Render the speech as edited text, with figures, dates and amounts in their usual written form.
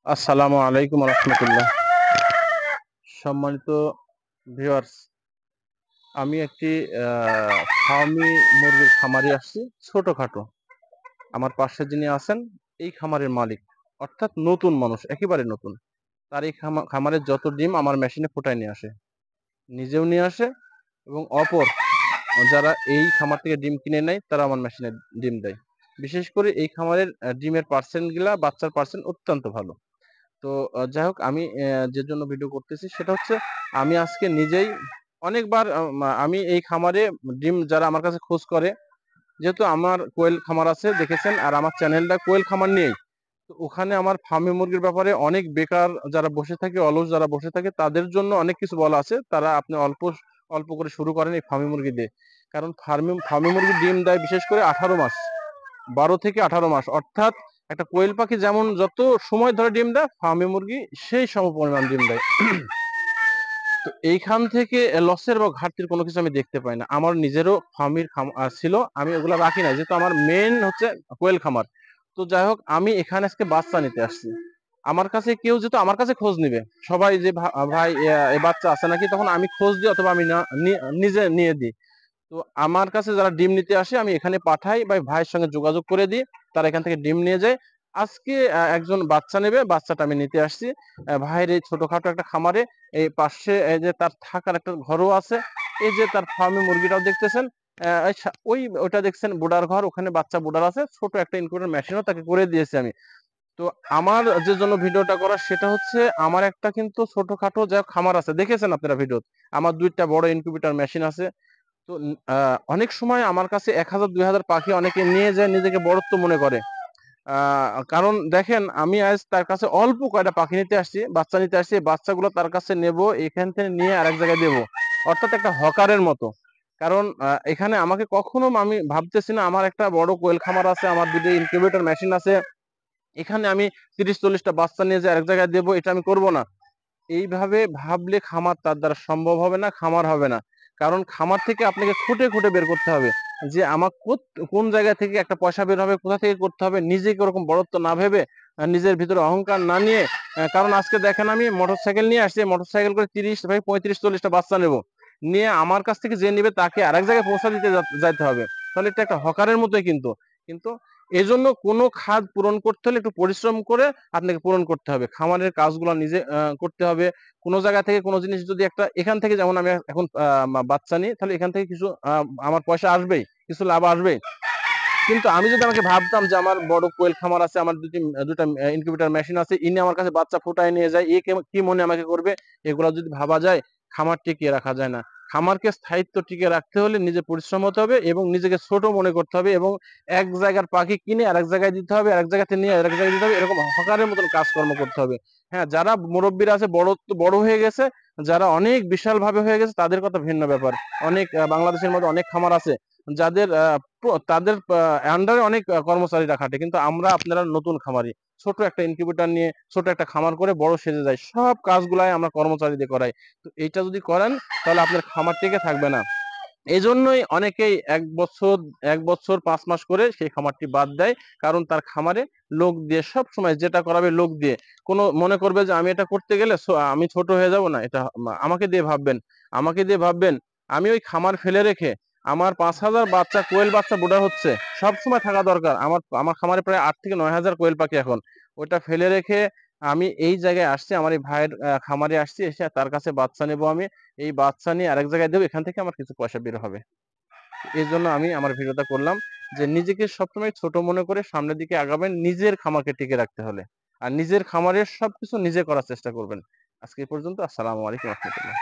আসসালামু আলাইকুম রহমতুল্লাহ। সম্মানিত ভিউয়ার্স, আমি একটি ফার্মি মুরগির খামারে আসছি। ছোটখাটো, আমার পাশে যিনি আছেন এই খামারের মালিক, অর্থাৎ নতুন মানুষ, একেবারে নতুন। তার এই খামারের যত ডিম আমার মেশিনে ফুটায় নিয়ে আসে, নিজেও নিয়ে আসে, এবং অপর যারা এই খামার থেকে ডিম কিনে নেয় তারা আমার মেশিনে ডিম দেয়। বিশেষ করে এই খামারের ডিমের পার্সেন্ট গুলা, বাচ্চার পার্সেন্ট অত্যন্ত ভালো। তো যাই হোক, আমি যে জন্য ভিডিও করতেছি সেটা হচ্ছে, আমি আজকে নিজেই অনেকবার আমি এই খামারে ডিম যারা আমার কাছে খোঁজ করে, যেহেতু আমার কোয়েল খামার আছে দেখেছেন, আর আমার চ্যানেলটা কোয়েল খামার নিয়েই। তো ওখানে আমার ফার্মি মুরগির ব্যাপারে অনেক বেকার যারা বসে থাকে, অলস যারা বসে থাকে, তাদের জন্য অনেক কিছু বলা আছে। তারা আপনি অল্প অল্প করে শুরু করেন এই ফার্মি মুরগি দিয়ে। কারণ ফার্মি মুরগি ডিম দেয় বিশেষ করে 18 মাস, 12 থেকে 18 মাস, অর্থাৎ একটা কোয়েল পাখি যেমন যত সময় ধরে ডিম দেয়, ফার্মি মুরগি সেই সম পরিমাণ ডিম দেয়। তো এইখান থেকে লসের বা ঘাটতির কোনো কিছু আমি দেখতে পাই না। আমার নিজেরও ফার্মির ছিল, আমি ওগুলা রাখি না, যেহেতু আমার মেন হচ্ছে কোয়েল খামার। তো যাই হোক, আমি এখানে আজকে বাচ্চা নিতে আসছি। আমার কাছে কেউ যেহেতু আমার কাছে খোঁজ নিবে, সবাই যে ভাই এ বাচ্চা আছে নাকি, তখন আমি খোঁজ দিই অথবা আমি নিজে নিয়ে দিই। তো আমার কাছে যারা ডিম নিতে আসে আমি এখানে পাঠাই বা ভাইয়ের সঙ্গে যোগাযোগ করে দিই, তারা এখান থেকে ডিম নিয়ে যায়। আজকে একজন বাচ্চা নেবে, বাচ্চাটা আমি নিতে আসছি ভাইয়ের এই ছোটখাটো একটা খামারে। এই পাশে এই যে তার থাকার একটা ঘরও আছে, এই যে তার ফার্মে মুরগিটাও দেখতেছেন, ওইটা দেখছেন বুডার ঘর, ওখানে বাচ্চা বুডার আছে, ছোট একটা ইনকিউবেটর মেশিনও তাকে করে দিয়েছি আমি। তো আমার যে জন্য ভিডিওটা করা সেটা হচ্ছে, আমার একটা কিন্তু ছোটখাটো যা খামার আছে, দেখেছেন আপনারা ভিডিও, আমার 2টা বড় ইনকিউবেটর মেশিন আছে। তো অনেক সময় আমার কাছে 1000 2000 পাখি অনেকে নিয়ে যায়, নিজেকে বড়ত্ব মনে করে। কারণ দেখেন, আমি আজ তার কাছে অল্প কয়টা পাখি নিতে আসছি, বাচ্চা নিতে আসছি, এই বাচ্চাগুলো তার কাছে নেব, এখান থেকে নিয়ে আরেক জায়গায় দেবো, অর্থাৎ একটা হকারের মতো। কারণ এখানে আমাকে কখনো আমি ভাবতেছি না আমার একটা বড় কোয়েল খামার আছে, আমার 2টো ইনকিউবেটর মেশিন আছে, এখানে আমি 30 40টা বাচ্চা নিয়ে যে আরেক জায়গায় দেবো, এটা আমি করব না। এইভাবে ভাবলে খামার তার দ্বারা সম্ভব হবে না, খামার হবে না। কারণ খামার থেকে আপনাকে খুঁটে খুঁটে বের করতে হবে যে আমার কোন জায়গা থেকে একটা পয়সা বের হবে, কোথা থেকে করতে হবে, নিজেকে ওরকম বড়ত্ব না ভেবে, নিজের ভিতরে অহংকার না নিয়ে। কারণ আজকে দেখেন, আমি মোটরসাইকেল নিয়ে আসছি, মোটরসাইকেল করে 30 ভাই 35 40টা বাচ্চা নেব, নিয়ে আমার কাছ থেকে যে নিবে তাকে আরেক জায়গায় পৌঁছা দিতে যাইতে হবে। তাহলে এটা একটা হকারের মতোই কিন্তু। কিন্তু এজন্য কোনো খাত পূরণ করতে হলে একটু পরিশ্রম করে আপনাকে পূরণ করতে হবে, খামারের কাজগুলো নিজে করতে হবে। কোনো জায়গা থেকে কোনো জিনিস যদি একটা, এখান থেকে যেমন আমি এখন বাচ্চা নিই, তাহলে এখান থেকে কিছু আমার পয়সা আসবেই, কিছু লাভ আসবেই। কিন্তু আমি যদি আমাকে ভাবতাম যে আমার বড় কোয়েল খামার আছে, আমার দুটা ইনকিউবেটর মেশিন আছে, ইনি আমার কাছে বাচ্চা ফুটায় নিয়ে যায়, এ কি মনে আমাকে করবে, এগুলো যদি ভাবা যায়, খামার টিকিয়ে রাখা যায় না। খামারকে স্থায়িত্ব টিকিয়ে রাখতে হলে নিজে পরিশ্রম হতে হবে এবং নিজেকে ছোট মনে করতে হবে, এবং এক জায়গার পাখি কিনে আরেক জায়গায় দিতে হবে, আরেক জায়গা থেকে নিয়ে আরেক জায়গায় দিতে হবে, এরকম হকারের মতন কাজকর্ম করতে হবে। হ্যাঁ, যারা মুরব্বীরা আছে, বড় হয়ে গেছে, যারা অনেক বিশাল ভাবে হয়ে গেছে, তাদের কথা ভিন্ন ব্যাপার। অনেক বাংলাদেশের মধ্যে অনেক খামার আছে যাদের তাদের আন্ডারে অনেক কর্মচারীরা খাটে, কিন্তু আমরা আপনারা নতুন খামারি, ছোট একটা ইনকিউবেটর নিয়ে ছোট একটা খামার করে বড় সেজে যায়, সব কাজগুলাই আমরা কর্মচারী দিয়ে করাই। তো এইটা যদি করেন, তাহলে আপনার খামার টিকে থাকবে না। এই জন্যই অনেকেই 1 বছর 5 মাস করে সেই খামারটি বাদ দেয়। কারণ তার খামারে লোক দিয়ে সব সময় যেটা করাবে লোক দিয়ে, কোনো মনে করবে যে আমি এটা করতে গেলে আমি ছোট হয়ে যাব না, এটা আমাকে দিয়ে ভাববেন, আমাকে দিয়ে ভাববেন। আমি ওই খামার ফেলে রেখে আমার 5,000 বাচ্চা, কোয়েল বাচ্চা বোডার হচ্ছে, সব সময় থাকা দরকার। আমার খামারে প্রায় 8 থেকে 9 হাজার কোয়েল পাখি এখন, ওইটা ফেলে রেখে আমি এই জায়গায় আসছি, আমার এই ভাইয়ের খামারে আসছি, এসে তার কাছে বাচ্চা নেবো আমি, এই বাচ্চা নিয়ে আরেক জায়গায় দেবো, এখান থেকে আমার কিছু পয়সা বের হবে। এই জন্য আমি আমার ভিডিওটা করলাম, যে নিজেকে সবসময় ছোট মনে করে সামনের দিকে আগাবেন, নিজের খামারকে টিকে রাখতে হলে। আর নিজের খামারের সবকিছু নিজে করার চেষ্টা করবেন। আজকে এই পর্যন্ত। আসসালামু আলাইকুম রহমতুল্লাহ।